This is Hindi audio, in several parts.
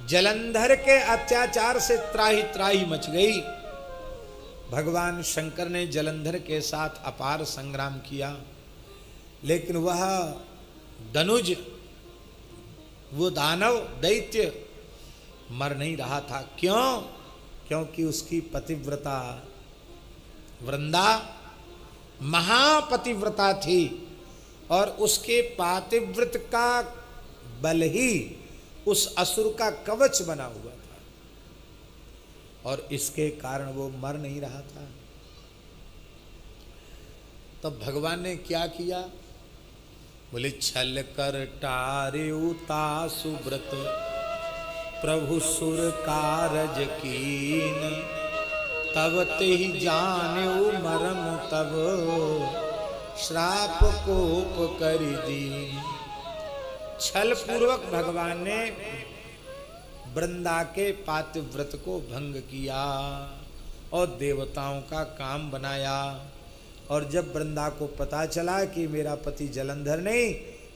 जलंधर के अत्याचार से त्राही त्राही मच गई। भगवान शंकर ने जलंधर के साथ अपार संग्राम किया, लेकिन वह धनुज, वो दानव दैत्य मर नहीं रहा था। क्यों? क्योंकि उसकी पतिव्रता वृंदा महापतिव्रता थी और उसके पातिव्रत का बल ही उस असुर का कवच बना हुआ था और इसके कारण वो मर नहीं रहा था। तब भगवान ने क्या किया? बोले छल कर टारेउता सुब्रत प्रभु सुर कारज कीन, तब ते ही जाने मरम तब श्राप कोप करि दीन। छल पूर्वक भगवान ने वृंदा के पातिव्रत को भंग किया और देवताओं का काम बनाया। और जब वृंदा को पता चला कि मेरा पति जलंधर नहीं,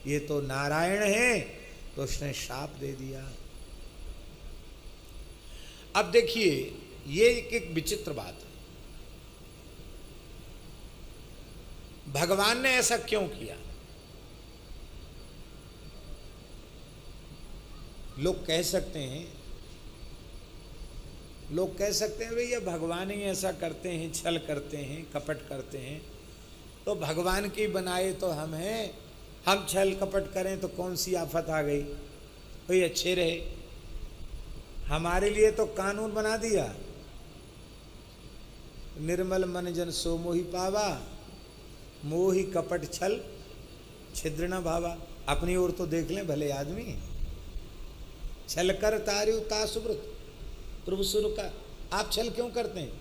ये तो नारायण है, तो उसने शाप दे दिया। अब देखिए, ये एक विचित्र बात है। भगवान ने ऐसा क्यों किया? लोग कह सकते हैं भैया भगवान ही ऐसा करते हैं, छल करते हैं, कपट करते हैं, तो भगवान की बनाए तो हम हैं, हम छल कपट करें तो कौन सी आफत आ गई? कोई अच्छे रहे, हमारे लिए तो कानून बना दिया, निर्मल मन जन सो मोहि पावा, मोहि कपट छल छिद्र न भावा। अपनी ओर तो देख लें भले आदमी। छल कर तारु तासुब्रत प्रभु सुर का, आप छल क्यों करते हैं?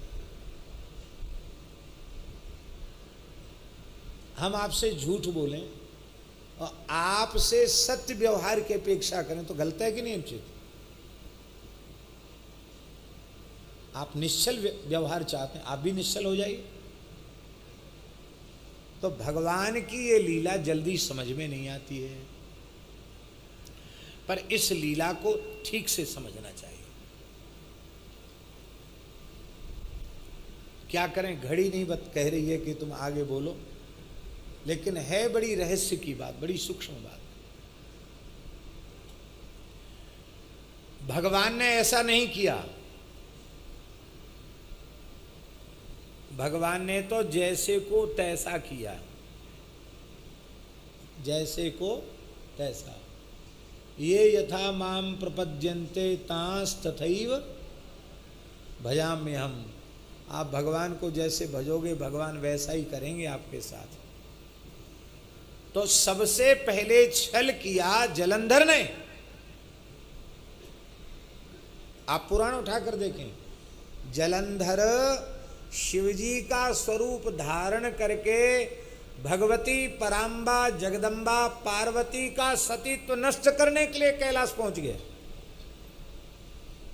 हम आपसे झूठ बोलें और आपसे सत्य व्यवहार की अपेक्षा करें तो गलत है कि नहीं? उचित? आप निश्चल व्यवहार चाहते हैं, आप भी निश्चल हो जाइए। तो भगवान की ये लीला जल्दी समझ में नहीं आती है, पर इस लीला को ठीक से समझना चाहिए। क्या करें, घड़ी नहीं कह रही है कि तुम आगे बोलो, लेकिन है बड़ी रहस्य की बात, बड़ी सूक्ष्म बात। भगवान ने ऐसा नहीं किया। भगवान ने तो जैसे को तैसा किया, जैसे को तैसा। ये यथा माम प्रपद्यन्ते तांस तथैव भजाम्य हम। आप भगवान को जैसे भजोगे भगवान वैसा ही करेंगे आपके साथ। तो सबसे पहले छल किया जलंधर ने। आप पुराण उठाकर देखें, जलंधर शिवजी का स्वरूप धारण करके भगवती पराम्बा जगदम्बा पार्वती का सतीत्व नष्ट करने के लिए कैलाश पहुंच गया।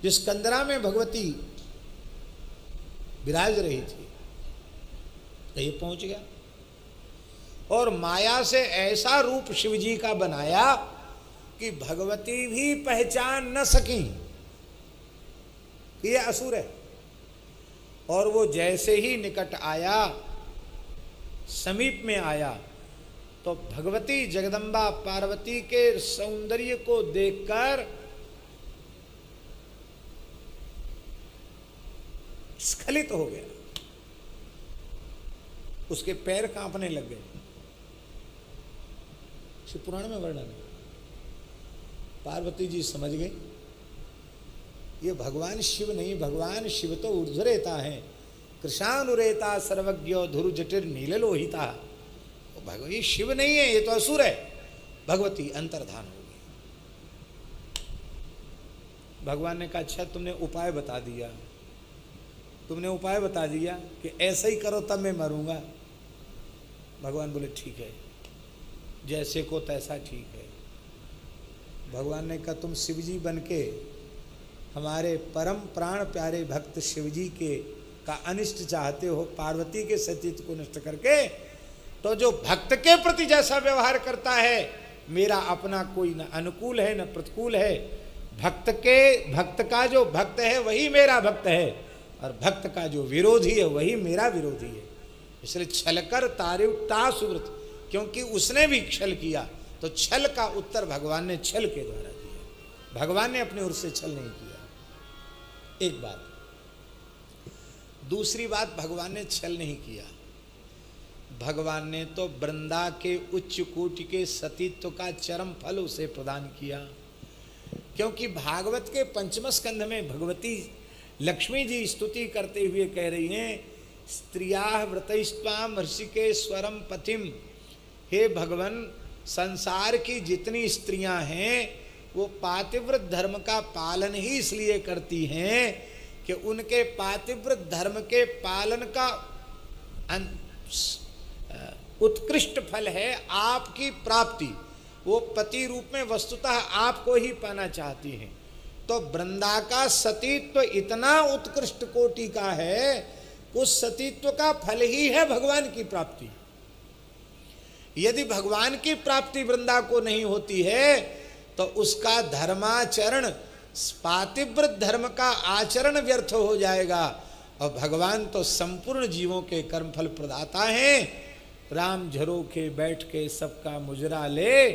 जिस कंदरा में भगवती विराज रही थी, ये पहुंच गया और माया से ऐसा रूप शिवजी का बनाया कि भगवती भी पहचान न सकी कि ये असुर है। और वो जैसे ही निकट आया, समीप में आया, तो भगवती जगदम्बा पार्वती के सौंदर्य को देखकर स्खलित हो गया, उसके पैर कांपने लग गए। शिव पुराण में वर्णन है। पार्वती जी समझ गई ये भगवान शिव नहीं, भगवान शिव तो ऊर्ध्वरेता है, कृशानुरेता सर्वज्ञो धुरु जटिर नीललोहिता। भगवान ये शिव नहीं है, ये तो असुर है। भगवती अंतर्धान हो गई। भगवान ने कहा अच्छा तुमने उपाय बता दिया, तुमने उपाय बता दिया कि ऐसा ही करो तब मैं मरूंगा। भगवान बोले ठीक है, जैसे को तैसा ठीक है। भगवान ने कहा तुम शिवजी बन के हमारे परम प्राण प्यारे भक्त शिवजी के का अनिष्ट चाहते हो, पार्वती के सतीत्व को नष्ट करके, तो जो भक्त के प्रति जैसा व्यवहार करता है, मेरा अपना कोई न अनुकूल है न प्रतिकूल है, भक्त का जो भक्त है वही मेरा भक्त है, और भक्त का जो विरोधी है वही मेरा विरोधी है। इसलिए छल कर तारिव ता सुव्रत, क्योंकि उसने भी छल किया, तो छल का उत्तर भगवान ने छल के द्वारा दिया। भगवान ने अपनी ओर से छल नहीं किया। एक बात। दूसरी बात, भगवान ने छल नहीं किया, भगवान ने तो वृंदा के उच्च कोटि के सतीत्व का चरम फल उसे प्रदान किया। क्योंकि भागवत के पंचम स्कंध में भगवती लक्ष्मी जी स्तुति करते हुए कह रही हैं, स्त्रियाः व्रतैस्त्वां ऋषिकेश्वरम पतिम। हे भगवान, संसार की जितनी स्त्रियां हैं वो पातिव्रत धर्म का पालन ही इसलिए करती हैं कि उनके पातिव्रत धर्म के पालन का उत्कृष्ट फल है आपकी प्राप्ति। वो पति रूप में वस्तुतः आपको ही पाना चाहती हैं। तो वृंदा का सतीत्व इतना उत्कृष्ट कोटि का है, उस सतीत्व का फल ही है भगवान की प्राप्ति। यदि भगवान की प्राप्ति वृंदा को नहीं होती है तो उसका धर्माचरण, पातिव्रत धर्म का आचरण व्यर्थ हो जाएगा। और भगवान तो संपूर्ण जीवों के कर्मफल प्रदाता हैं। राम झरोखे बैठ के सबका मुजरा ले,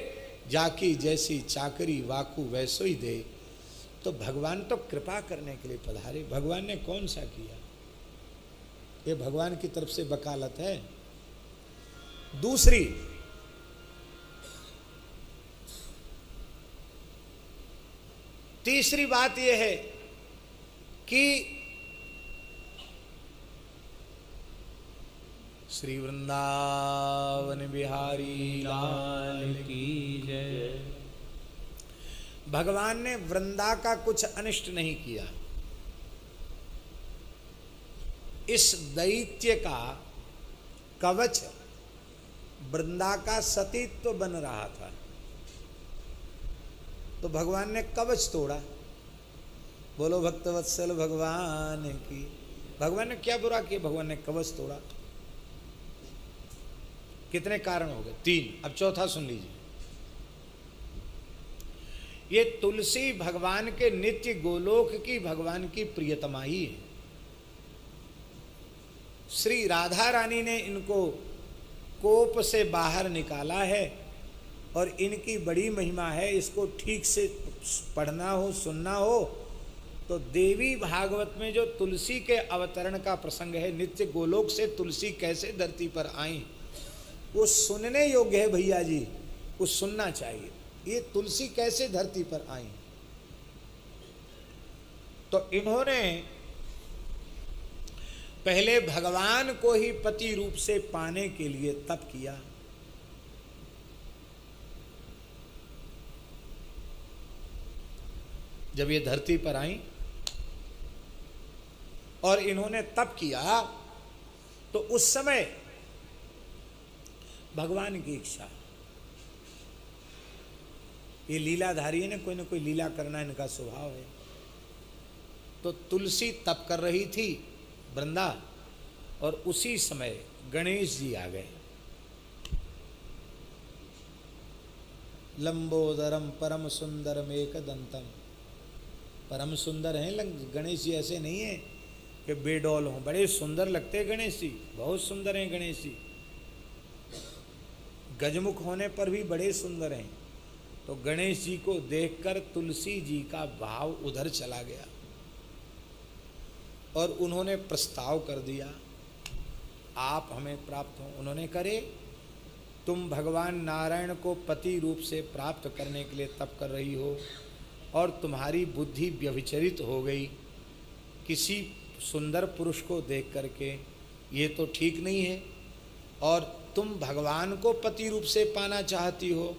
जाकी जैसी चाकरी वाकू वैसो ही दे। तो भगवान तो कृपा करने के लिए पधारे। भगवान ने कौन सा किया? ये भगवान की तरफ से वकालत है। दूसरी, तीसरी बात यह है कि श्री वृंदावन बिहारी लाल की जय। भगवान ने वृंदा का कुछ अनिष्ट नहीं किया। इस दैत्य का कवच वृंदा का सतीत्व बन रहा था, तो भगवान ने कवच तोड़ा। बोलो भक्तवत्सल भगवान की। भगवान ने क्या बुरा किया? भगवान ने कवच तोड़ा। कितने कारण हो गए? 3। अब चौथा सुन लीजिए। ये तुलसी भगवान के नित्य गोलोक की भगवान की प्रियतमा ही है। श्री राधा रानी ने इनको कोप से बाहर निकाला है और इनकी बड़ी महिमा है। इसको ठीक से पढ़ना हो, सुनना हो तो देवी भागवत में जो तुलसी के अवतरण का प्रसंग है, नित्य गोलोक से तुलसी कैसे धरती पर आई, वो सुनने योग्य है भैया जी, वो सुनना चाहिए। ये तुलसी कैसे धरती पर आई, तो इन्होंने पहले भगवान को ही पति रूप से पाने के लिए तप किया। जब ये धरती पर आई और इन्होंने तप किया, तो उस समय भगवान की इच्छा, ये लीलाधारी है ना, कोई ना कोई लीला करना इनका स्वभाव है। तो तुलसी तप कर रही थी वृंदा, और उसी समय गणेश जी आ गए। लंबोदरम परम सुंदरम एकदंतम। परम सुंदर हैं गणेश जी, ऐसे नहीं है कि बेडौल हों, बड़े सुंदर लगते हैं गणेश जी, बहुत सुंदर हैं गणेश जी। गजमुख होने पर भी बड़े सुंदर हैं। तो गणेश जी को देखकर तुलसी जी का भाव उधर चला गया और उन्होंने प्रस्ताव कर दिया, आप हमें प्राप्त हो। उन्होंने करे, तुम भगवान नारायण को पति रूप से प्राप्त करने के लिए तप कर रही हो और तुम्हारी बुद्धि व्यभिचरित हो गई किसी सुंदर पुरुष को देख करके, ये तो ठीक नहीं है। और तुम भगवान को पति रूप से पाना चाहती हो,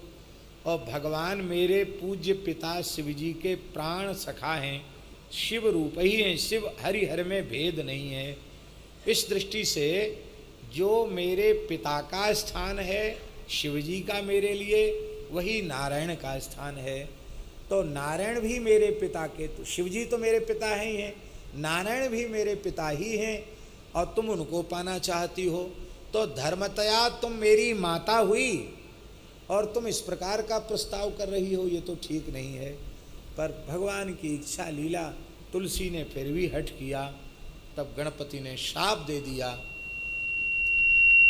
और भगवान मेरे पूज्य पिता शिव जी के प्राण सखा हैं, शिव रूप ही हैं, शिव हरिहर में भेद नहीं है। इस दृष्टि से जो मेरे पिता का स्थान है शिव जी का मेरे लिए, वही नारायण का स्थान है। तो नारायण भी मेरे पिता के, तो शिव जी तो मेरे पिता ही हैं, नारायण भी मेरे पिता ही हैं, और तुम उनको पाना चाहती हो, तो धर्मतया तुम मेरी माता हुई और तुम इस प्रकार का प्रस्ताव कर रही हो, ये तो ठीक नहीं है। पर भगवान की इच्छा लीला, तुलसी ने फिर भी हठ किया। तब गणपति ने शाप दे दिया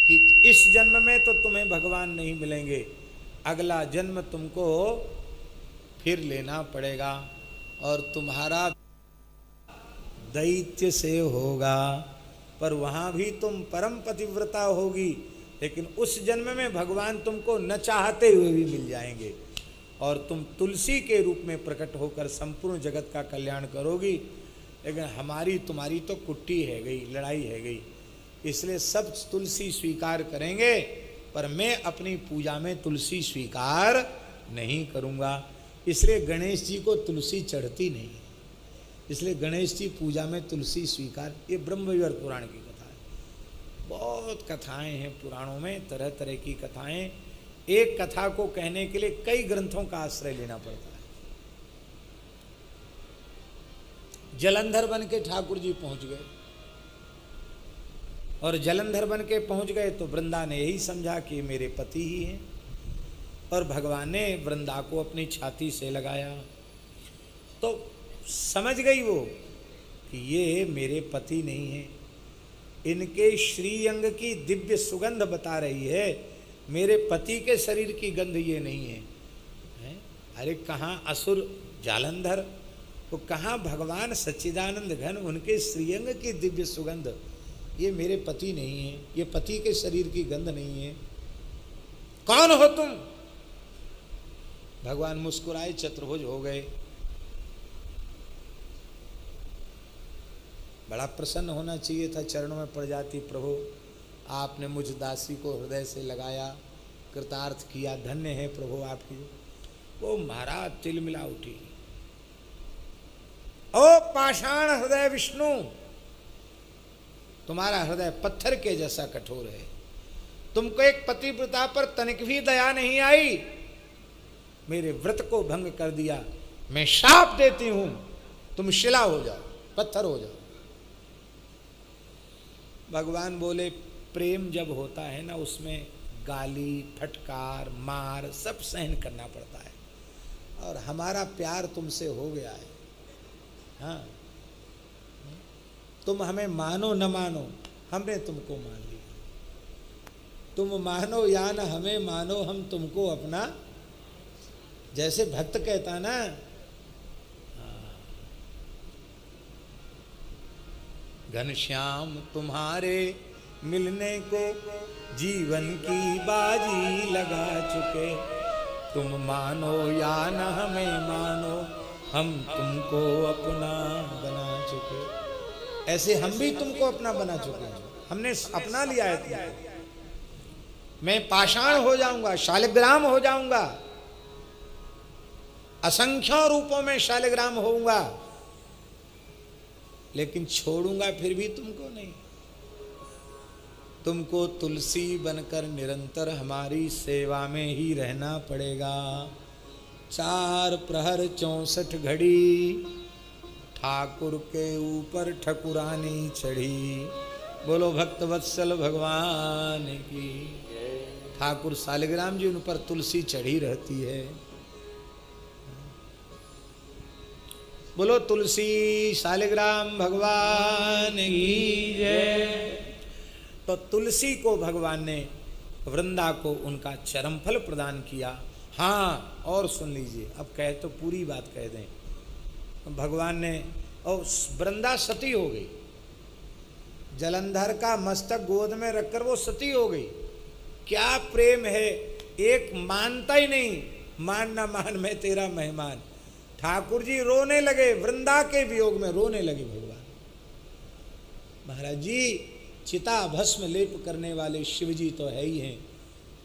कि इस जन्म में तो तुम्हें भगवान नहीं मिलेंगे, अगला जन्म तुमको फिर लेना पड़ेगा और तुम्हारा दैत्य से होगा, पर वहाँ भी तुम परम पतिव्रता होगी, लेकिन उस जन्म में भगवान तुमको न चाहते हुए भी मिल जाएंगे और तुम तुलसी के रूप में प्रकट होकर संपूर्ण जगत का कल्याण करोगी। लेकिन हमारी तुम्हारी तो कुट्टी है गई, लड़ाई है गई, इसलिए सब तुलसी स्वीकार करेंगे पर मैं अपनी पूजा में तुलसी स्वीकार नहीं करूँगा। इसलिए गणेश जी को तुलसी चढ़ती नहीं, इसलिए गणेश जी पूजा में तुलसी स्वीकार। ये ब्रह्मविवर्त पुराण की कथा है। बहुत कथाएं हैं पुराणों में, तरह तरह की कथाएं। एक कथा को कहने के लिए कई ग्रंथों का आश्रय लेना पड़ता है। जलंधर बन के ठाकुर जी पहुंच गए और जलंधर बन के पहुंच गए तो वृंदा ने यही समझा कि मेरे पति ही हैं और भगवान ने वृंदा को अपनी छाती से लगाया तो समझ गई वो कि ये मेरे पति नहीं है, इनके श्रीअंग की दिव्य सुगंध बता रही है, मेरे पति के शरीर की गंध ये नहीं है, हैं? अरे कहाँ असुर जालंधर, तो कहाँ भगवान सच्चिदानंद घन, उनके श्रीअंग की दिव्य सुगंध, ये मेरे पति नहीं है, ये पति के शरीर की गंध नहीं है, कौन हो तुम? भगवान मुस्कुराए, चतुर्भुज हो गए। बड़ा प्रसन्न होना चाहिए था, चरणों में पड़ जाती, प्रभु आपने मुझ दासी को हृदय से लगाया, कृतार्थ किया, धन्य है प्रभु आपकी। वो महाराज तिलमिला उठी। ओ पाषाण हृदय विष्णु, तुम्हारा हृदय पत्थर के जैसा कठोर है, तुमको एक पतिव्रता पर तनिक भी दया नहीं आई, मेरे व्रत को भंग कर दिया, मैं शाप देती हूं, तुम शिला हो जाओ, पत्थर हो जाओ। भगवान बोले प्रेम जब होता है ना, उसमें गाली फटकार मार सब सहन करना पड़ता है, और हमारा प्यार तुमसे हो गया है। हाँ, तुम हमें मानो न मानो, हमने तुमको मान लिया, तुम मानो या न हमें मानो, हम तुमको अपना, जैसे भक्त कहता ना, घनश्याम तुम्हारे मिलने को जीवन की बाजी लगा चुके, तुम मानो या न हमें मानो, हम तुमको अपना बना चुके। ऐसे हम भी तुमको अपना बना चुके हैं, हमने अपना लिया है तुमको। मैं पाषाण हो जाऊंगा, शालिग्राम हो जाऊंगा, असंख्यों रूपों में शालिग्राम होऊंगा, लेकिन छोड़ूंगा फिर भी तुमको नहीं। तुमको तुलसी बनकर निरंतर हमारी सेवा में ही रहना पड़ेगा। 4 प्रहर 64 घड़ी ठाकुर के ऊपर ठकुरानी चढ़ी। बोलो भक्त वत्सल भगवान की। ठाकुर शालिग्राम जी, उन पर तुलसी चढ़ी रहती है। बोलो तुलसी शालिग्राम भगवान की जय। तो तुलसी को भगवान ने वृंदा को उनका चरम फल प्रदान किया। हाँ, और सुन लीजिए, अब कहे तो पूरी बात कह दें। भगवान ने, और वृंदा सती हो गई, जलंधर का मस्तक गोद में रखकर वो सती हो गई। क्या प्रेम है, एक मानता ही नहीं, मान ना मान मैं तेरा मेहमान। ठाकुर जी रोने लगे, वृंदा के वियोग में रोने लगे भगवान। महाराज जी, चिता भस्म लेप करने वाले शिव जी तो है ही हैं,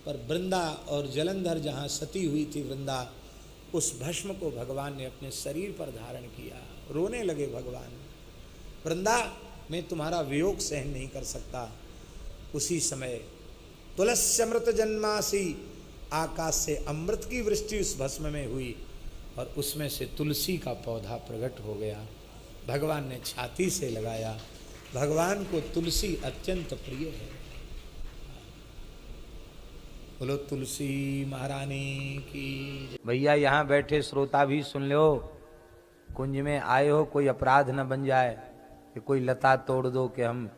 पर वृंदा और जलंधर जहाँ सती हुई थी वृंदा, उस भस्म को भगवान ने अपने शरीर पर धारण किया। रोने लगे भगवान, वृंदा मैं तुम्हारा वियोग सहन नहीं कर सकता। उसी समय तुलस्यमृत जन्मासी, आकाश से अमृत की वृष्टि उस भस्म में हुई और उसमें से तुलसी का पौधा प्रकट हो गया। भगवान ने छाती से लगाया। भगवान को तुलसी अत्यंत प्रिय है। बोलो तुलसी महारानी की। भैया यहाँ बैठे श्रोता भी सुन लो, कुंज में आए हो, कोई अपराध न बन जाए कि कोई लता तोड़ दो कि हम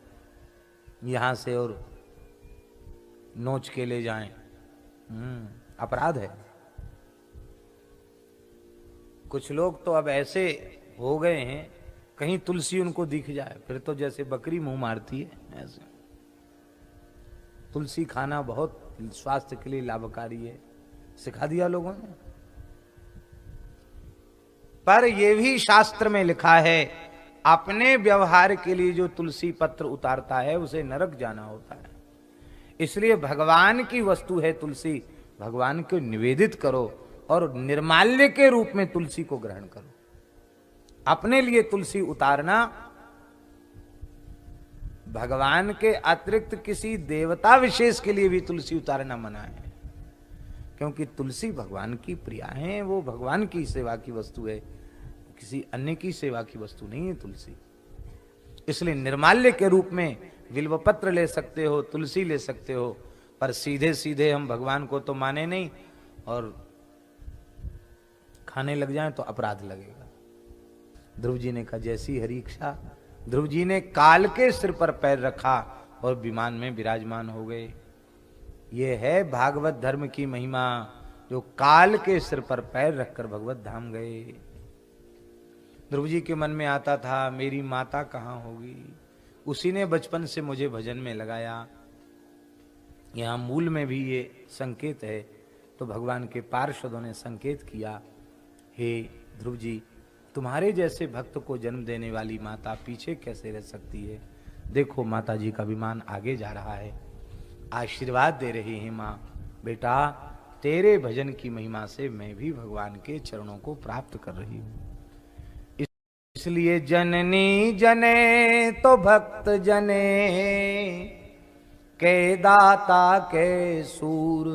यहां से और नोच के ले जाएं। अपराध है। कुछ लोग तो अब ऐसे हो गए हैं, कहीं तुलसी उनको दिख जाए फिर तो जैसे बकरी मुंह मारती है ऐसे। तुलसी खाना बहुत स्वास्थ्य के लिए लाभकारी है, सिखा दिया लोगों ने। पर यह भी शास्त्र में लिखा है, अपने व्यवहार के लिए जो तुलसी पत्र उतारता है उसे नरक जाना होता है। इसलिए भगवान की वस्तु है तुलसी, भगवान को निवेदित करो और निर्माल्य के रूप में तुलसी को ग्रहण करो। अपने लिए तुलसी उतारना भगवान के अतिरिक्त किसी देवता विशेष के लिए भी तुलसी उतारना मना है, क्योंकि तुलसी भगवान की प्रिया है, वो भगवान की सेवा की वस्तु है, किसी अन्य की सेवा की वस्तु नहीं है तुलसी। इसलिए निर्माल्य के रूप में बिल्वपत्र ले सकते हो, तुलसी ले सकते हो, पर सीधे सीधे हम भगवान को तो माने नहीं और खाने लग जाएं तो अपराध लगेगा। ध्रुव जी ने कहा जैसी हरी इच्छा। ध्रुव जी ने काल के सिर पर पैर रखा और विमान में विराजमान हो गए। ये है भागवत धर्म की महिमा, जो काल के सिर पर पैर रखकर भगवत धाम गए। ध्रुव जी के मन में आता था मेरी माता कहाँ होगी, उसी ने बचपन से मुझे भजन में लगाया। यहाँ मूल में भी ये संकेत है, तो भगवान के पार्षदों ने संकेत किया, हे ध्रुव जी, तुम्हारे जैसे भक्त को जन्म देने वाली माता पीछे कैसे रह सकती है। देखो माता जी का विमान आगे जा रहा है, आशीर्वाद दे रहे हैं माँ, बेटा तेरे भजन की महिमा से मैं भी भगवान के चरणों को प्राप्त कर रही हूँ। इसलिए जननी जने तो भक्त जने, के दाता के सूर,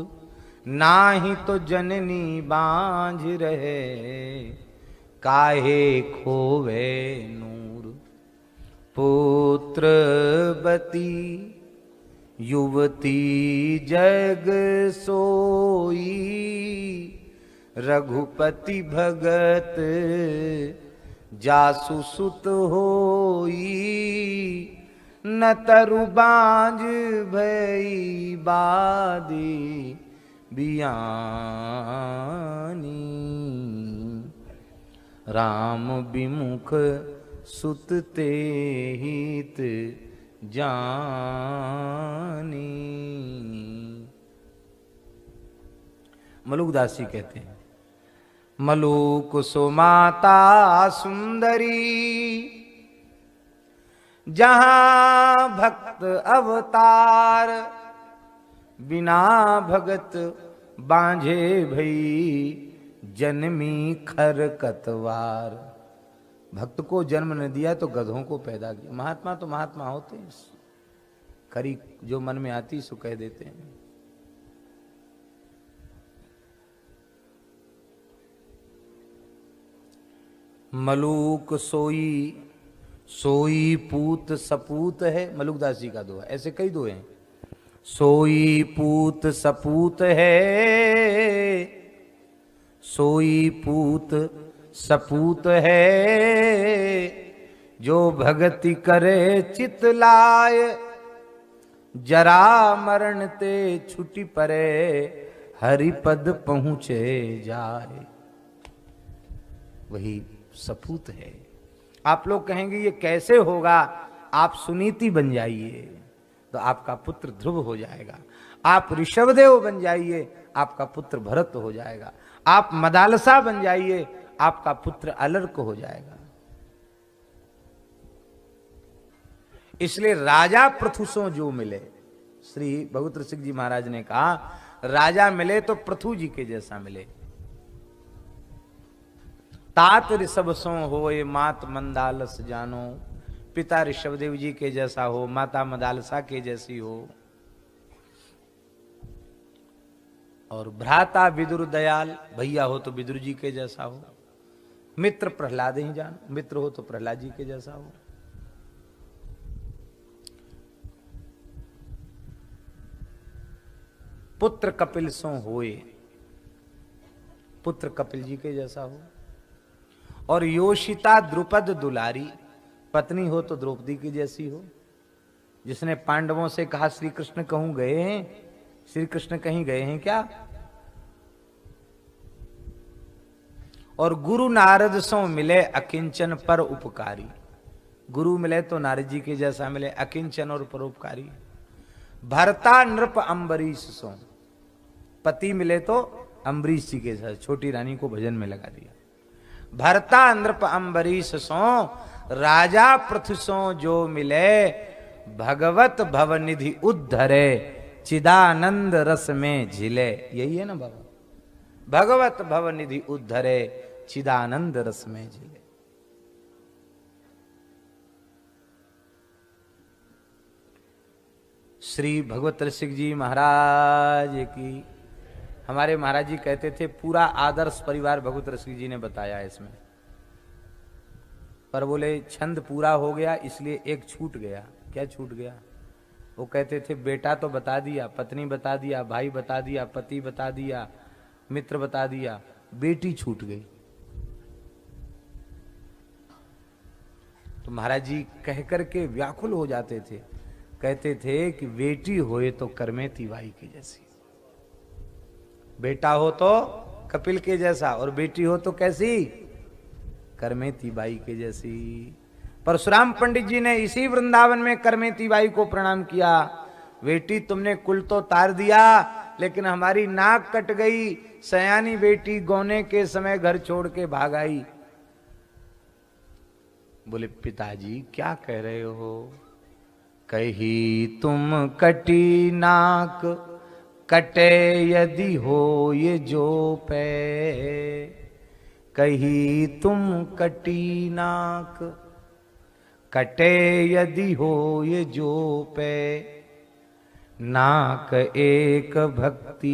नाही तो जननी बांझ रहे, काहे खोवे नूर। पुत्रवती युवती जग सोई, रघुपति भगत जासु सुत होई, न तरु बांझ भई बादी बियानी। राम विमुख सुत ते हित जानी। मलुकदास जी कहते हैं, मलुक सुमाता सुंदरी, जहां भक्त अवतार, बिना भगत बांझे भई जन्मी खर कतवार। भक्त को जन्म न दिया तो गधों को पैदा किया। महात्मा तो महात्मा होते हैं, खरी जो मन में आती सो कह देते हैं। मलूक सोई, सोई पूत सपूत है, मलुकदास जी का दोहा, ऐसे कई दोहे हैं। सोई पूत सपूत है, सोई पूत सपूत है, जो भगति करे चित लाय, जरा मरण ते छुटी परे, हरिपद पहुँचे जाए। वही सपूत है। आप लोग कहेंगे ये कैसे होगा, आप सुनीति बन जाइए तो आपका पुत्र ध्रुव हो जाएगा, आप ऋषभदेव बन जाइए आपका पुत्र भरत हो जाएगा, आप मदालसा बन जाइए आपका पुत्र अलर्क हो जाएगा। इसलिए राजा पृथुसों जो मिले, श्री भगवत सिंह जी महाराज ने कहा राजा मिले तो पृथु जी के जैसा मिले। तात ऋषभ सो होए मात मंदालस जानो, पिता ऋषभदेव जी के जैसा हो, माता मदालसा के जैसी हो, और भ्राता विदुर दयाल, भैया हो तो विदुर जी के जैसा हो, मित्र प्रहलाद ही जानो, मित्र हो तो प्रहलाद जी के जैसा हो। पुत्र कपिल सो होए, पुत्र कपिल जी के जैसा हो। और योषिता द्रुपद दुलारी, पत्नी हो तो द्रौपदी की जैसी हो। जिसने पांडवों से कहा श्री कृष्ण कहूं गए हैं, श्री कृष्ण कहीं गए हैं क्या? और गुरु नारद सो मिले अकिंचन पर उपकारी। गुरु मिले तो नारद जी के जैसा मिले, अकिंचन और परोपकारी। भरता नृप अम्बरीश सो, पति मिले तो अम्बरीश जी के साथ, छोटी रानी को भजन में लगा दिया। भरता नृप अम्बरीश सो, राजा पृथु सो जो मिले, भगवत भवनिधि उद्धरे, चिदानंद रस में झिले। यही है ना बाबा, भगवत भवनिधि उद्धरे, चिदानंद रस में झिले। श्री भगवत रसिक जी महाराज की। हमारे महाराज जी कहते थे पूरा आदर्श परिवार भगवत रसिक जी ने बताया इसमें, पर बोले छंद पूरा हो गया इसलिए एक छूट गया। क्या छूट गया? वो कहते थे बेटा तो बता दिया, पत्नी बता दिया, भाई बता दिया, पति बता दिया, मित्र बता दिया, बेटी छूट गई। तो महाराज जी कह करके व्याकुल हो जाते थे, कहते थे कि बेटी होए तो करमेती बाई की जैसी, बेटा हो तो कपिल के जैसा, और बेटी हो तो कैसी? करमेती बाई के जैसी। परशुराम पंडित जी ने इसी वृंदावन में करमेती बाई को प्रणाम किया। बेटी तुमने कुल तो तार दिया, लेकिन हमारी नाक कट गई। सयानी बेटी गौने के समय घर छोड़ के भाग आई। बोले पिताजी क्या कह रहे हो? कही तुम कटी नाक, कटे यदि हो ये जो पे। कही तुम कटी नाक, कटे यदि हो ये जो पे। नाक एक भक्ति,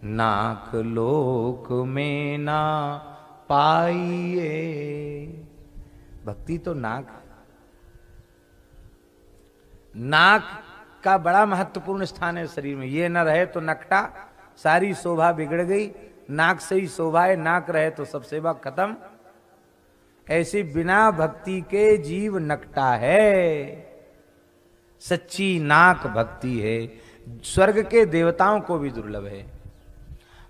नाक लोक में ना पाइए। भक्ति तो नाक, नाक का बड़ा महत्वपूर्ण स्थान है शरीर में। ये न रहे तो नकटा, सारी शोभा बिगड़ गई। नाक से ही शोभा है, नाक रहे तो सब सेवा खत्म। ऐसी बिना भक्ति के जीव नकटा है। सच्ची नाक भक्ति है, स्वर्ग के देवताओं को भी दुर्लभ है।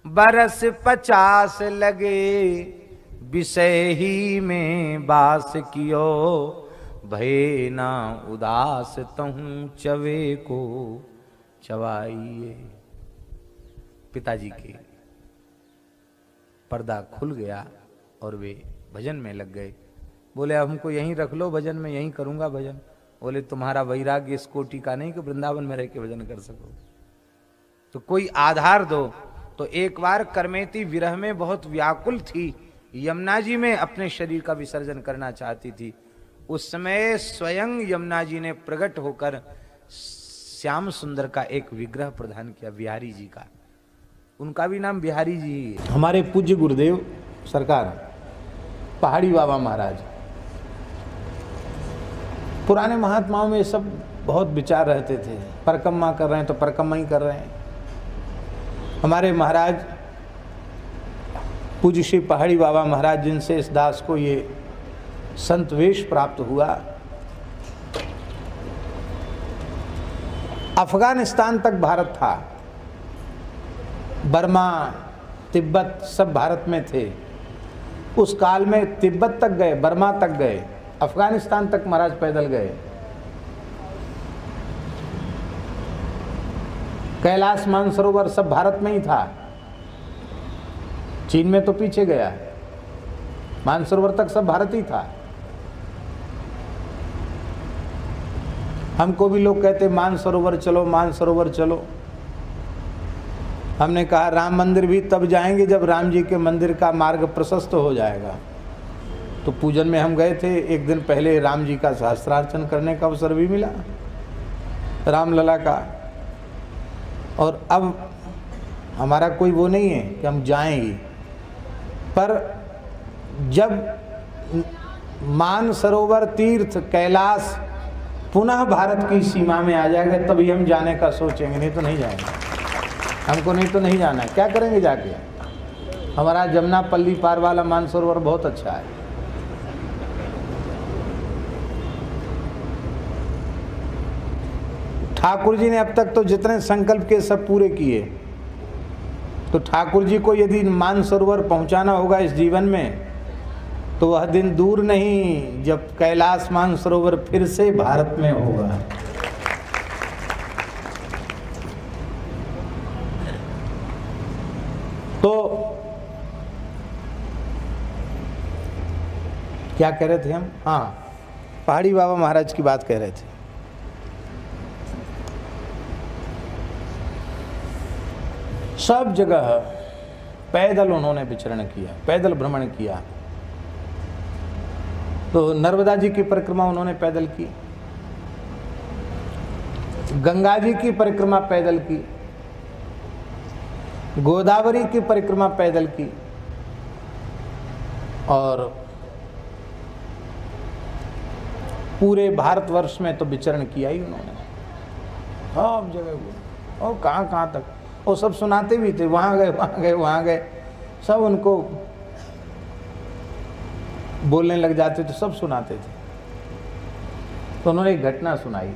बरस 50 लगे विषय ही में बास कियो, भय ना उदास तहूं चवे को चवाइए। पिताजी के पर्दा खुल गया और वे भजन में लग गए। बोले अब हमको यहीं रख लो, भजन में यहीं करूंगा भजन। बोले तुम्हारा वैराग्य इस कोटि का नहीं कि वृंदावन में रह के भजन कर सको, तो कोई आधार दो। तो एक बार करमेती विरह में बहुत व्याकुल थी, यमुना जी में अपने शरीर का विसर्जन करना चाहती थी। उस समय स्वयं यमुना जी ने प्रकट होकर श्याम सुंदर का एक विग्रह प्रदान किया, बिहारी जी का। उनका भी नाम बिहारी जी ही है। हमारे पूज्य गुरुदेव सरकार पहाड़ी बाबा महाराज, पुराने महात्माओं में सब बहुत विचार रहते थे। परिक्रमा कर रहे हैं तो परिक्रमा ही कर रहे हैं। हमारे महाराज पूज्य श्री पहाड़ी बाबा महाराज, जिनसे इस दास को ये संत वेश प्राप्त हुआ, अफगानिस्तान तक भारत था, बर्मा तिब्बत सब भारत में थे। उस काल में तिब्बत तक गए, बर्मा तक गए, अफगानिस्तान तक महाराज पैदल गए। कैलाश मानसरोवर सब भारत में ही था, चीन में तो पीछे गया, मानसरोवर तक सब भारत ही था। हमको भी लोग कहते मानसरोवर चलो, मानसरोवर चलो। हमने कहा राम मंदिर भी तब जाएंगे जब राम जी के मंदिर का मार्ग प्रशस्त हो जाएगा। तो पूजन में हम गए थे, एक दिन पहले राम जी का सहस्त्रार्चन करने का अवसर भी मिला, रामलला का। और अब हमारा कोई वो नहीं है कि हम जाएंगे, पर जब मानसरोवर तीर्थ कैलाश पुनः भारत की सीमा में आ जाएगा तभी हम जाने का सोचेंगे, नहीं तो नहीं जाएंगे। हमको नहीं तो नहीं जाना है, क्या करेंगे जाके? हमारा जमुना पल्ली पार वाला मानसरोवर बहुत अच्छा है। ठाकुर जी ने अब तक तो जितने संकल्प किए सब पूरे किए। तो ठाकुर जी को यदि मानसरोवर पहुंचाना होगा इस जीवन में, तो वह दिन दूर नहीं जब कैलाश मानसरोवर फिर से भारत में होगा। तो क्या कह रहे थे हम? हाँ, पहाड़ी बाबा महाराज की बात कह रहे थे। सब जगह पैदल उन्होंने विचरण किया, पैदल भ्रमण किया। तो नर्मदा जी की परिक्रमा उन्होंने पैदल की, गंगा जी की परिक्रमा पैदल की, गोदावरी की परिक्रमा पैदल की, और पूरे भारतवर्ष में तो विचरण किया ही उन्होंने, सब जगह। और कहाँ कहाँ तक, वो सब सुनाते भी थे, वहाँ गए वहाँ गए वहाँ गए, सब उनको बोलने लग जाते तो सब सुनाते थे। तो उन्होंने एक घटना सुनाई।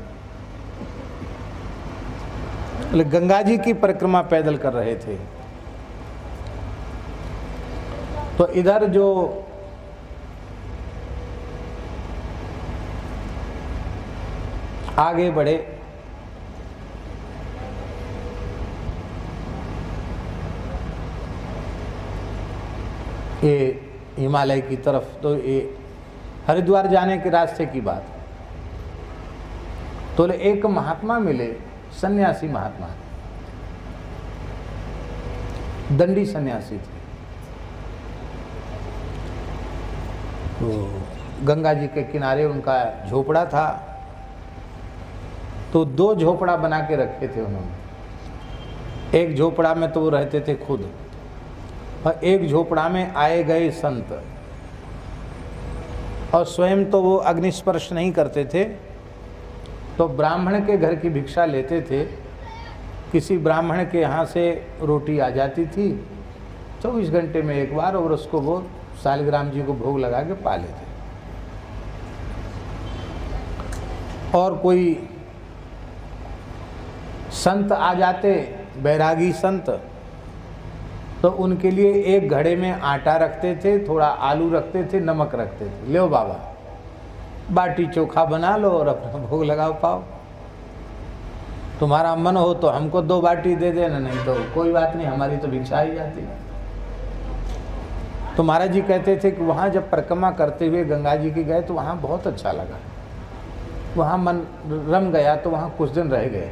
गंगा जी की परिक्रमा पैदल कर रहे थे, तो इधर जो आगे बढ़े, ये हिमालय की तरफ, तो ये हरिद्वार जाने के रास्ते की बात। तो एक महात्मा मिले, सन्यासी महात्मा, दंडी सन्यासी थे। तो गंगा जी के किनारे उनका झोपड़ा था। तो दो झोपड़ा बना के रखे थे उन्होंने। एक झोपड़ा में तो वो रहते थे खुद, और एक झोपड़ा में आए गए संत। और स्वयं तो वो अग्निस्पर्श नहीं करते थे, तो ब्राह्मण के घर की भिक्षा लेते थे। किसी ब्राह्मण के यहाँ से रोटी आ जाती थी 24 घंटे में एक बार, और उसको वो सालिग्राम जी को भोग लगा के पा लेते। और कोई संत आ जाते, बैरागी संत, तो उनके लिए एक घड़े में आटा रखते थे, थोड़ा आलू रखते थे, नमक रखते थे। लो बाबा, बाटी चोखा बना लो और अपना भोग लगाओ पाओ। तुम्हारा मन हो तो हमको 2 बाटी दे देना, नहीं तो कोई बात नहीं, हमारी तो भिक्षा ही जाती। तो महाराज जी कहते थे कि वहाँ जब परिक्रमा करते हुए गंगा जी की गए तो वहाँ बहुत अच्छा लगा, वहाँ मन रम गया, तो वहाँ कुछ दिन रह गए।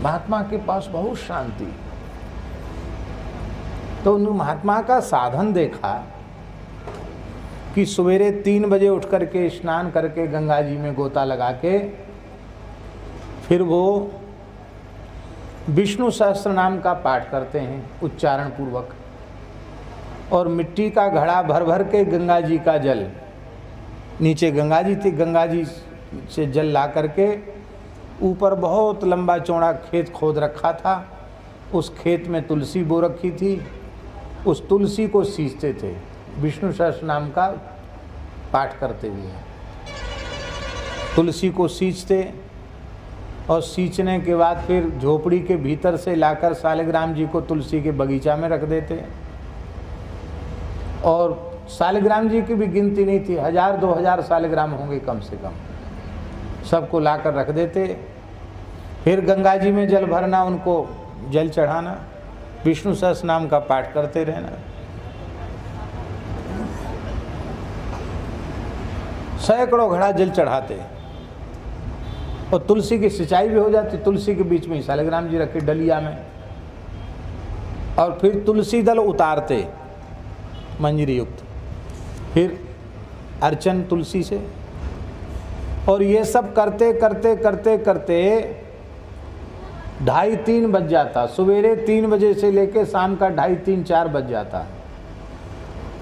महात्मा के पास बहुत शांति। तो उन महात्मा का साधन देखा कि सवेरे 3 बजे उठ करके स्नान करके गंगा जी में गोता लगा के फिर वो विष्णु सहस्त्र नाम का पाठ करते हैं उच्चारण पूर्वक, और मिट्टी का घड़ा भर भर के गंगा जी का जल, नीचे गंगा जी थी, गंगा जी से जल ला करके ऊपर बहुत लंबा चौड़ा खेत खोद रखा था, उस खेत में तुलसी बो रखी थी, उस तुलसी को सींचते थे विष्णु सहस्त्र नाम का पाठ करते हुए। तुलसी को सींचते, और सींचने के बाद फिर झोपड़ी के भीतर से लाकर सालिग्राम जी को तुलसी के बगीचा में रख देते। और सालिग्राम जी की भी गिनती नहीं थी, 1000-2000 सालिग्राम होंगे कम से कम, सबको लाकर रख देते। फिर गंगा जी में जल भरना, उनको जल चढ़ाना, विष्णु सहस्त्र नाम का पाठ करते रहना। सैकड़ों घड़ा जल चढ़ाते, और तुलसी की सिंचाई भी हो जाती। तुलसी के बीच में सालिग्राम जी रखे डलिया में, और फिर तुलसी दल उतारते मंजरी युक्त, फिर अर्चन तुलसी से। और ये सब करते करते करते करते 2:30-3 बज जाता। सवेरे 3 बजे से लेके शाम का 2:30-3-4 बज जाता।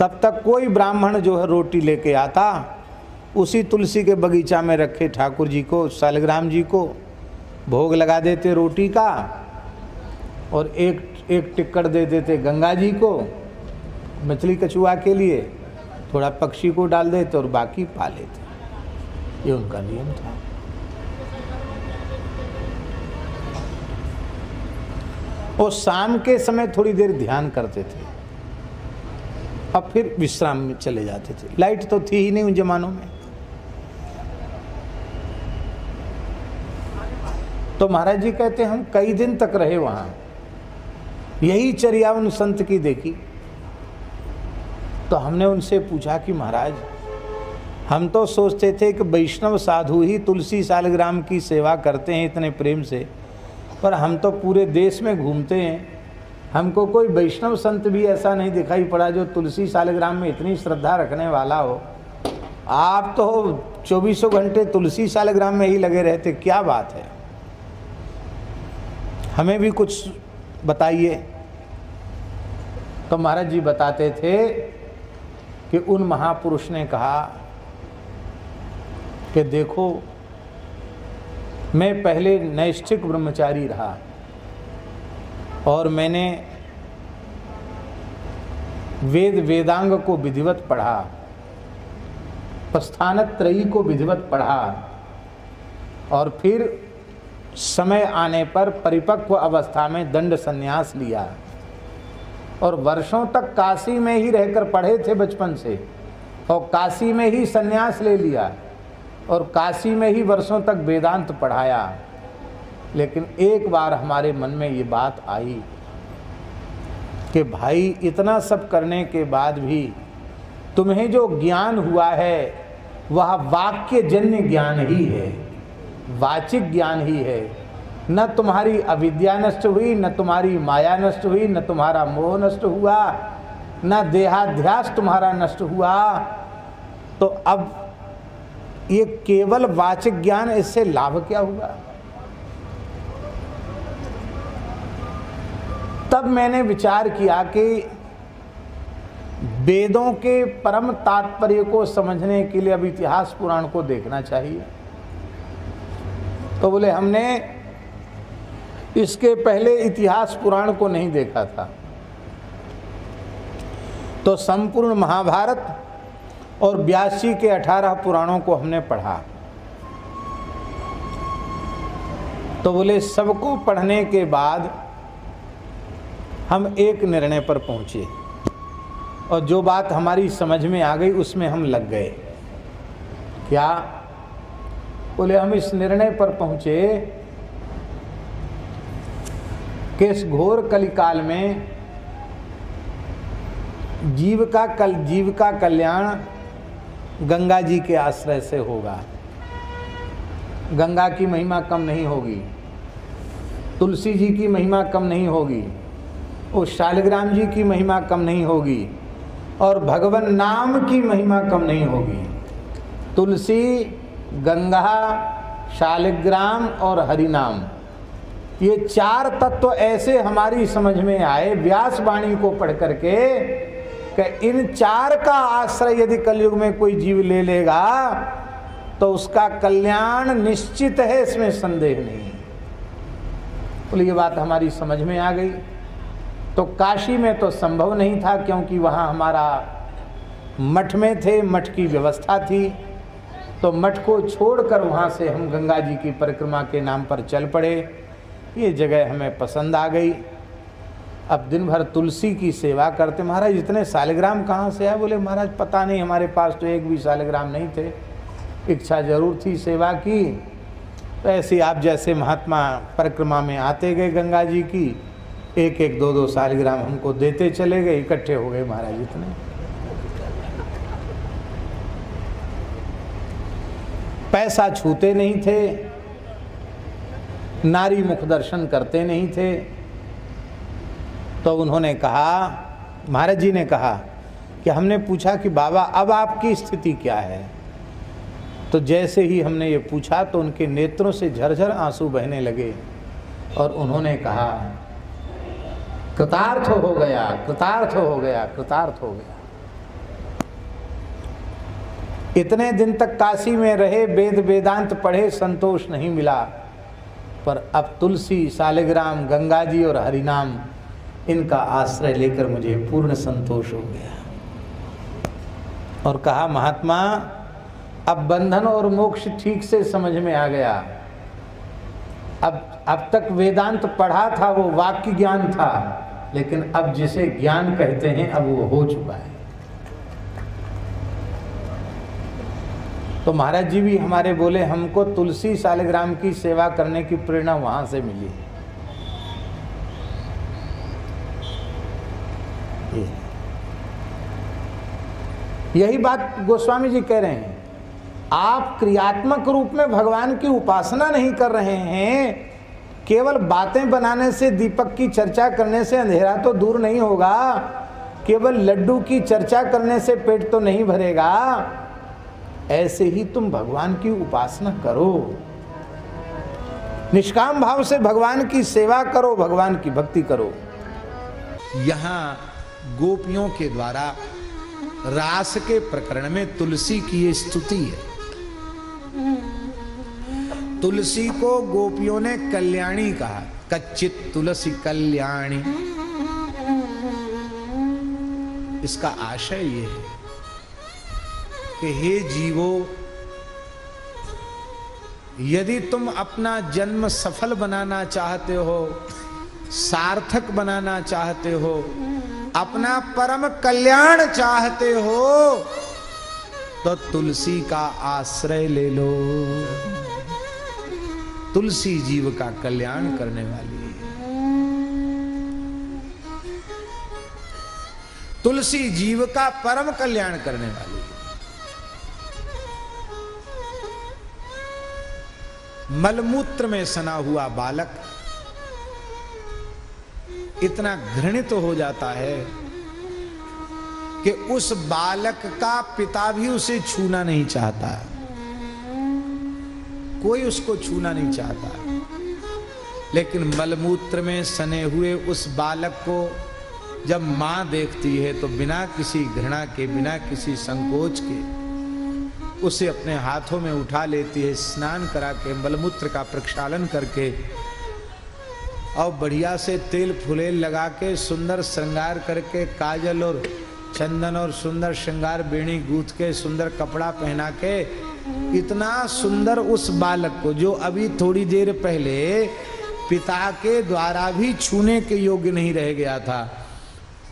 तब तक कोई ब्राह्मण जो है रोटी लेके आता, उसी तुलसी के बगीचा में रखे ठाकुर जी को, सालिग्राम जी को भोग लगा देते रोटी का, और एक एक टिक्कड़ दे देते गंगा जी को मछली कछुआ के लिए, थोड़ा पक्षी को डाल देते और बाकी पा लेते। ये उनका नियम था। वो शाम के समय थोड़ी देर ध्यान करते थे, अब फिर विश्राम में चले जाते थे। लाइट तो थी ही नहीं उन जमानों में। तो महाराज जी कहते हम कई दिन तक रहे वहां, यही चर्या उन संत की देखी। तो हमने उनसे पूछा कि महाराज, हम तो सोचते थे कि वैष्णव साधु ही तुलसी सालग्राम की सेवा करते हैं इतने प्रेम से, पर हम तो पूरे देश में घूमते हैं, हमको कोई वैष्णव संत भी ऐसा नहीं दिखाई पड़ा जो तुलसी सालग्राम में इतनी श्रद्धा रखने वाला हो। आप तो 24 घंटे तुलसी सालग्राम में ही लगे रहते, क्या बात है, हमें भी कुछ बताइए। तो महाराज जी बताते थे कि उन महापुरुष ने कहा कि देखो, मैं पहले नैष्ठिक ब्रह्मचारी रहा और मैंने वेद वेदांग को विधिवत पढ़ा, प्रस्थानत्रयी को विधिवत पढ़ा, और फिर समय आने पर परिपक्व अवस्था में दंड संन्यास लिया और वर्षों तक काशी में ही रहकर पढ़े थे बचपन से, और काशी में ही संन्यास ले लिया और काशी में ही वर्षों तक वेदांत पढ़ाया। लेकिन एक बार हमारे मन में ये बात आई कि भाई, इतना सब करने के बाद भी तुम्हें जो ज्ञान हुआ है वह वाक्य जन्य ज्ञान ही है, वाचिक ज्ञान ही है। न तुम्हारी अविद्या नष्ट हुई, न तुम्हारी माया नष्ट हुई, न तुम्हारा मोह नष्ट हुआ, न देहाध्यास तुम्हारा नष्ट हुआ। तो अब ये केवल वाचिक ज्ञान, इससे लाभ क्या हुआ? तब मैंने विचार किया कि वेदों के परम तात्पर्य को समझने के लिए अब इतिहास पुराण को देखना चाहिए। तो बोले हमने इसके पहले इतिहास पुराण को नहीं देखा था, तो संपूर्ण महाभारत और 82 के 18 पुराणों को हमने पढ़ा। तो बोले सबको पढ़ने के बाद हम एक निर्णय पर पहुंचे और जो बात हमारी समझ में आ गई उसमें हम लग गए। क्या? बोले हम इस निर्णय पर पहुंचे कि इस घोर कलिकाल में जीव का कल्याण गंगा जी के आश्रय से होगा। गंगा की महिमा कम नहीं होगी, तुलसी जी की महिमा कम नहीं होगी, उस शालिग्राम जी की महिमा कम नहीं होगी, और भगवान नाम की महिमा कम नहीं होगी। तुलसी, गंगा, शालिग्राम और हरिनाम, ये 4 तत्व ऐसे हमारी समझ में आए व्यास वाणी को पढ़ करके कि इन 4 का आश्रय यदि कलयुग में कोई जीव ले लेगा तो उसका कल्याण निश्चित है, इसमें संदेह नहीं। बोले ये बात हमारी समझ में आ गई। तो काशी में तो संभव नहीं था क्योंकि वहाँ हमारा मठ में थे, मठ की व्यवस्था थी। तो मठ को छोड़कर वहाँ से हम गंगा जी की परिक्रमा के नाम पर चल पड़े। ये जगह हमें पसंद आ गई। अब दिन भर तुलसी की सेवा करते। महाराज इतने सालिग्राम कहाँ से आए? बोले महाराज पता नहीं, हमारे पास तो एक भी सालिग्राम नहीं थे, इच्छा जरूर थी सेवा की। तो ऐसे आप जैसे महात्मा परिक्रमा में आते गए गंगा जी की, एक एक 2-2 सालिग्राम हमको देते चले गए, इकट्ठे हो गए महाराज इतने। पैसा छूते नहीं थे, नारी मुख दर्शन करते नहीं थे। तो उन्होंने कहा, महाराज जी ने कहा कि हमने पूछा कि बाबा अब आपकी स्थिति क्या है? तो जैसे ही हमने ये पूछा तो उनके नेत्रों से झरझर आंसू बहने लगे और उन्होंने कहा कृतार्थ हो गया, कृतार्थ हो गया, कृतार्थ हो गया। इतने दिन तक काशी में रहे, वेद वेदांत पढ़े, संतोष नहीं मिला, पर अब तुलसी, सालिग्राम, गंगा जी और हरिनाम इनका आश्रय लेकर मुझे पूर्ण संतोष हो गया। और कहा, महात्मा अब बंधन और मोक्ष ठीक से समझ में आ गया। अब तक वेदांत पढ़ा था, वो वाक्य ज्ञान था, लेकिन अब जिसे ज्ञान कहते हैं अब वो हो चुका है। तो महाराज जी भी हमारे बोले, हमको तुलसी शालिग्राम की सेवा करने की प्रेरणा वहां से मिली। यही बात गोस्वामी जी कह रहे हैं, आप क्रियात्मक रूप में भगवान की उपासना नहीं कर रहे हैं। केवल बातें बनाने से, दीपक की चर्चा करने से अंधेरा तो दूर नहीं होगा, केवल लड्डू की चर्चा करने से पेट तो नहीं भरेगा। ऐसे ही तुम भगवान की उपासना करो, निष्काम भाव से भगवान की सेवा करो, भगवान की भक्ति करो। यहां गोपियों के द्वारा रास के प्रकरण में तुलसी की ये स्तुति है। तुलसी को गोपियों ने कल्याणी कहा, कच्चित तुलसी कल्याणी। इसका आशय ये है कि हे जीवो, यदि तुम अपना जन्म सफल बनाना चाहते हो, सार्थक बनाना चाहते हो, अपना परम कल्याण चाहते हो, तो तुलसी का आश्रय ले लो। तुलसी जीव का कल्याण करने वाली है। तुलसी जीव का परम कल्याण करने वाली है। मलमूत्र में सना हुआ बालक इतना घृणित हो जाता है कि उस बालक का पिता भी उसे छूना नहीं चाहता, कोई उसको छूना नहीं चाहता। लेकिन मलमूत्र में सने हुए उस बालक को जब मां देखती है तो बिना किसी घृणा के, बिना किसी संकोच के उसे अपने हाथों में उठा लेती है, स्नान करा के, मलमूत्र का प्रक्षालन करके और बढ़िया से तेल फुलेल लगा के, सुंदर श्रृंगार करके, काजल और चंदन और सुंदर श्रृंगार बेणी गूंथ के, सुंदर कपड़ा पहना के, इतना सुंदर उस बालक को, जो अभी थोड़ी देर पहले पिता के द्वारा भी छूने के योग्य नहीं रह गया था,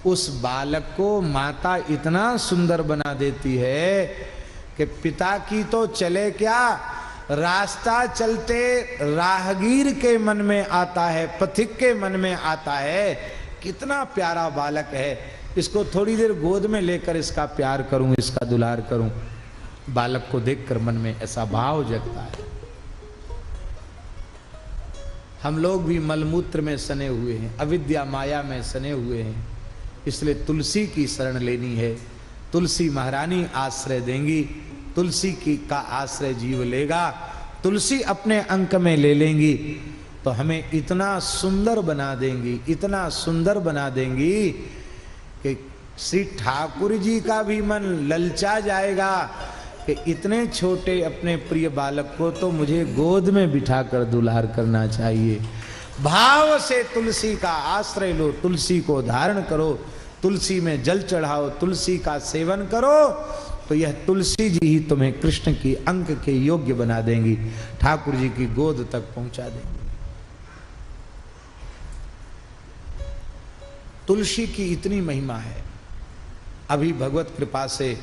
उस बालक को माता इतना सुंदर बना देती है कि पिता की तो चले क्या, रास्ता चलते राहगीर के मन में आता है, पथिक के मन में आता है, कितना प्यारा बालक है, इसको थोड़ी देर गोद में लेकर इसका प्यार करूं, इसका दुलार करूं। बालक को देखकर मन में ऐसा भाव जगता है। हम लोग भी मलमूत्र में सने हुए हैं, अविद्या माया में सने हुए हैं, इसलिए तुलसी की शरण लेनी है। तुलसी महारानी आश्रय देंगी, तुलसी की का आश्रय जीव लेगा, तुलसी अपने अंक में ले लेंगी तो हमें इतना सुंदर बना देंगी, इतना सुंदर बना देंगी कि श्री ठाकुर जी का भी मन ललचा जाएगा कि इतने छोटे अपने प्रिय बालक को तो मुझे गोद में बिठाकर दुलार करना चाहिए। भाव से तुलसी का आश्रय लो, तुलसी को धारण करो, तुलसी में जल चढ़ाओ, तुलसी का सेवन करो, तो यह तुलसी जी ही तुम्हें कृष्ण की अंक के योग्य बना देंगी, ठाकुर जी की गोद तक पहुंचा देंगी। तुलसी की इतनी महिमा है। अभी भगवत कृपा से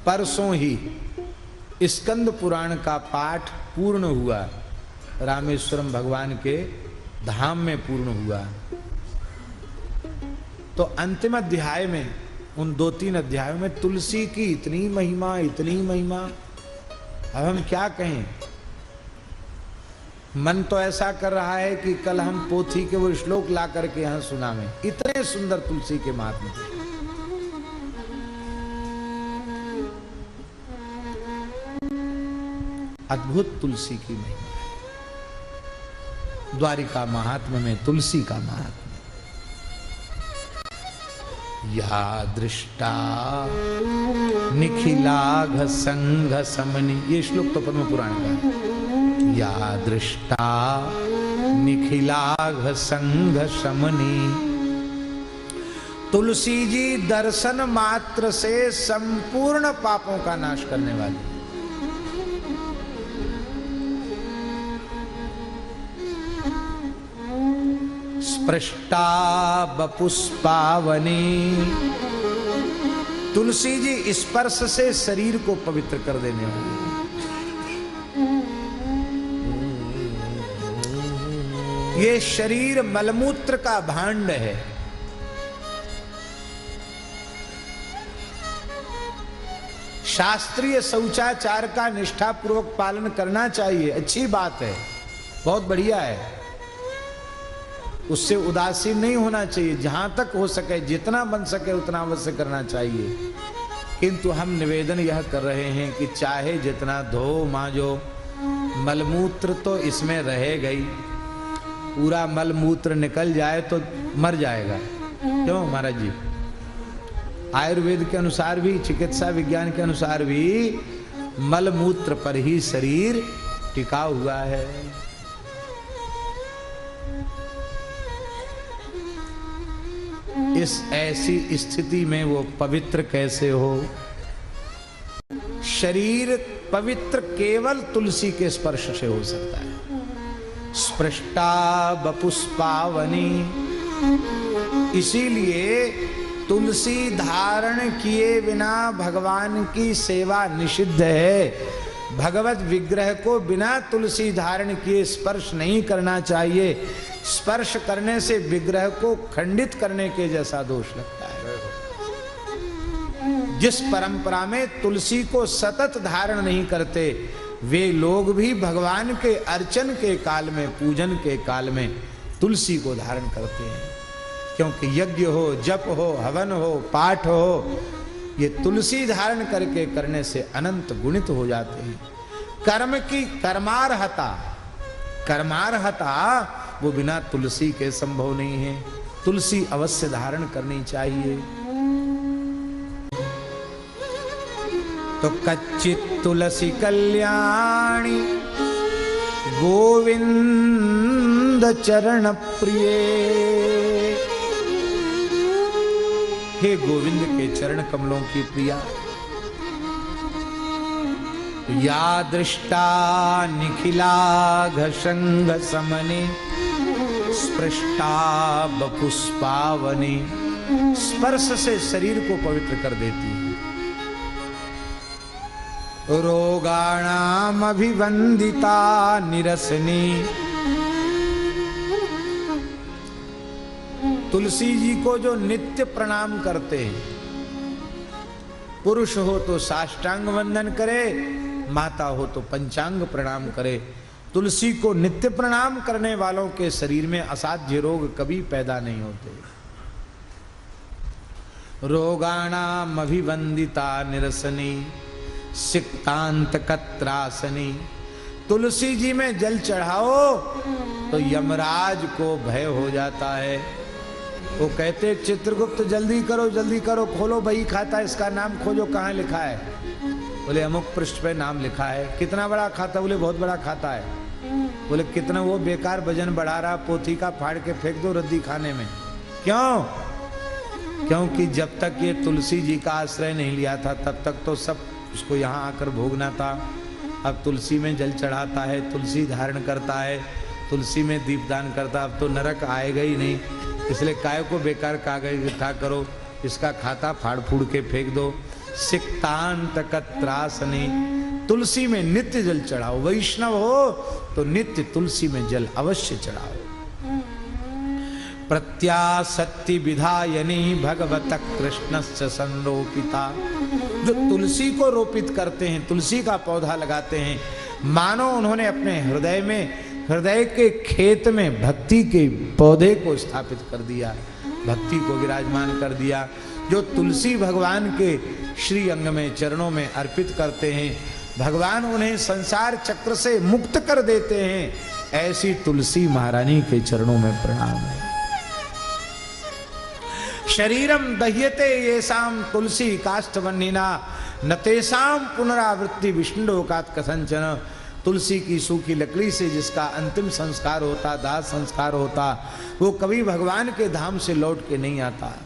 परसों ही स्कंद पुराण का पाठ पूर्ण हुआ, रामेश्वरम भगवान के धाम में पूर्ण हुआ। तो अंतिम अध्याय में, उन 2-3 अध्यायों में तुलसी की इतनी महिमा, इतनी महिमा, अब हम क्या कहें। मन तो ऐसा कर रहा है कि कल हम पोथी के वो श्लोक ला करके यहां सुनावें, इतने सुंदर तुलसी के महात्मा। अद्भुत तुलसी की महिमा है। द्वारिका महात्म्य में तुलसी का महात्म्य। या दृष्टा निखिलाघ संघ समनि, ये श्लोक तो पद्म पुराण का है। या दृष्टा निखिलाघ संघ शमनी। तुलसी जी दर्शन मात्र से संपूर्ण पापों का नाश करने वाली। स्पृष्टा बपुष्पावनी। तुलसी जी स्पर्श से शरीर को पवित्र कर देने वाली। ये शरीर मलमूत्र का भांड है। शास्त्रीय शौचाचार का निष्ठापूर्वक पालन करना चाहिए, अच्छी बात है, बहुत बढ़िया है। उससे उदासीन नहीं होना चाहिए, जहां तक हो सके जितना बन सके उतना अवश्य करना चाहिए। किंतु हम निवेदन यह कर रहे हैं कि चाहे जितना धो मांजो, मलमूत्र तो इसमें रहे गई। पूरा मलमूत्र निकल जाए तो मर जाएगा। क्यों महाराज जी? आयुर्वेद के अनुसार भी, चिकित्सा विज्ञान के अनुसार भी मलमूत्र पर ही शरीर टिका हुआ है। इस ऐसी स्थिति में वो पवित्र कैसे हो? शरीर पवित्र केवल तुलसी के स्पर्श से हो सकता है। स्पृष्टा बपुष्पावनी। इसीलिए तुलसी धारण किए बिना भगवान की सेवा निषिद्ध है। भगवत विग्रह को बिना तुलसी धारण किए स्पर्श नहीं करना चाहिए। स्पर्श करने से विग्रह को खंडित करने के जैसा दोष लगता है। जिस परंपरा में तुलसी को सतत धारण नहीं करते, वे लोग भी भगवान के अर्चन के काल में, पूजन के काल में तुलसी को धारण करते हैं। क्योंकि यज्ञ हो, जप हो, हवन हो, पाठ हो, ये तुलसी धारण करके करने से अनंत गुणित हो जाते हैं। कर्म की कर्मार्हता वो बिना तुलसी के संभव नहीं है। तुलसी अवश्य धारण करनी चाहिए। तो कच्चित तुलसी कल्याणी गोविंद चरण प्रिय। हे गोविंद के चरण कमलों की प्रिया, या दृष्टा निखिलाघ संघ समने। स्पृष्टा बपुष्पावनी। स्पर्श से शरीर को पवित्र कर देती है। रोगाणाम अभिवंदिता निरसनी। तुलसी जी को जो नित्य प्रणाम करते हैं, पुरुष हो तो साष्टांग वंदन करे, माता हो तो पंचांग प्रणाम करे। तुलसी को नित्य प्रणाम करने वालों के शरीर में असाध्य रोग कभी पैदा नहीं होते। रोगाणाम अभिवंदिता निरसनी। सिक्तांत कत्रासनी। तुलसी जी में जल चढ़ाओ तो यमराज को भय हो जाता है। वो कहते चित्रगुप्त जल्दी करो, खोलो बही खाता, इसका नाम खोजो, कहाँ लिखा है? बोले अमुक पृष्ठ पे नाम लिखा है। कितना बड़ा खाता? बोले बहुत बड़ा खाता है। बोले कितना? वो बेकार वजन बढ़ा रहा, पोथी का फाड़ के फेंक दो रद्दी खाने में। क्यों? क्योंकि जब तक ये तुलसी जी का आश्रय नहीं लिया था तब तक तो सब उसको यहाँ आकर भोगना था। अब तुलसी में जल चढ़ाता है, तुलसी धारण करता है, तुलसी में दीपदान करता, अब तो नरक आएगा ही नहीं। इसलिए काय को बेकार कागज इकट्ठा करो, इसका खाता फाड़ फूड़ के फेंक दो। सिक्तांत कत्रासनी। तुलसी में नित्य जल चढ़ाओ। वैष्णव हो तो नित्य तुलसी में जल अवश्य चढ़ाओ। प्रत्यासक्ति विधायनी भगवत कृष्णस्य संरोपिता। जो तुलसी को रोपित करते हैं, तुलसी का पौधा लगाते हैं, मानो उन्होंने अपने हृदय में, हृदय के खेत में भक्ति के पौधे को स्थापित कर दिया, भक्ति को विराजमान कर दिया। जो तुलसी भगवान के श्री अंग में, चरणों में अर्पित करते हैं, भगवान उन्हें संसार चक्र से मुक्त कर देते हैं। ऐसी तुलसी महारानी के चरणों में प्रणाम है। शरीरम दह्यते येषां तुलसी काष्ठवन्निना न तेषां पुनरावृत्ति विष्णुलोकात् कथंचन। तुलसी की सूखी लकड़ी से जिसका अंतिम संस्कार होता, दाह संस्कार होता, वो कभी भगवान के धाम से लौट के नहीं आता।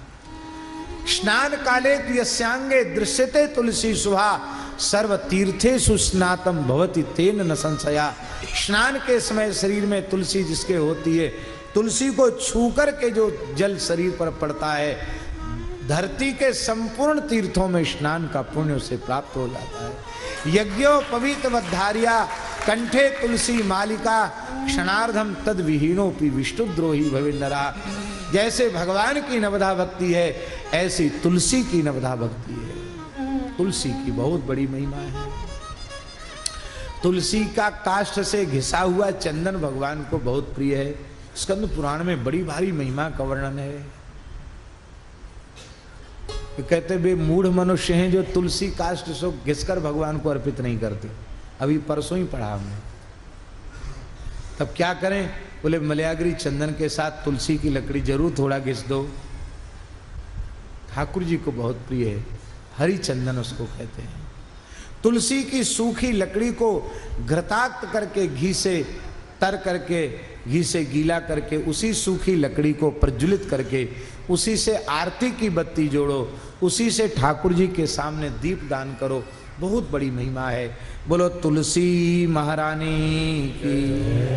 स्नान काले यस्यांगे दृश्यते तुलसी शुभा सर्व तीर्थेषु स्नातम भवति तेन न संशया। स्नान के समय शरीर में तुलसी जिसके होती है, तुलसी को छू कर के जो जल शरीर पर पड़ता है, धरती के संपूर्ण तीर्थों में स्नान का पुण्य उसे प्राप्त हो जाता है। यज्ञो पवित्रवद्धार्या कंठे तुलसी मालिका क्षणार्धम तद विहीनोपि विष्णुद्रोही भविन्नरा। जैसे भगवान की नवधा भक्ति है, ऐसी तुलसी की नवधा भक्ति है। तुलसी की बहुत बड़ी महिमा है। तुलसी का काष्ठ से घिसा हुआ चंदन भगवान को बहुत प्रिय है। स्कंद पुराण में बड़ी भारी महिमा का वर्णन है। कहते वे मूढ़ मनुष्य हैं जो तुलसी काष्ठ से घिसकर भगवान को अर्पित नहीं करते। अभी परसों ही पढ़ा हमने। तब क्या करें? बोले मलयाग्री चंदन के साथ तुलसी की लकड़ी जरूर थोड़ा घिस दो। ठाकुर जी को बहुत प्रिय है, हरि चंदन उसको कहते हैं। तुलसी की सूखी लकड़ी को घृताक्त करके घी से तर करके, घी से गीला करके, उसी सूखी लकड़ी को प्रज्वलित करके उसी से आरती की बत्ती जोड़ो, उसी से ठाकुर जी के सामने दीप दान करो। बहुत बड़ी महिमा है। बोलो तुलसी महारानी की।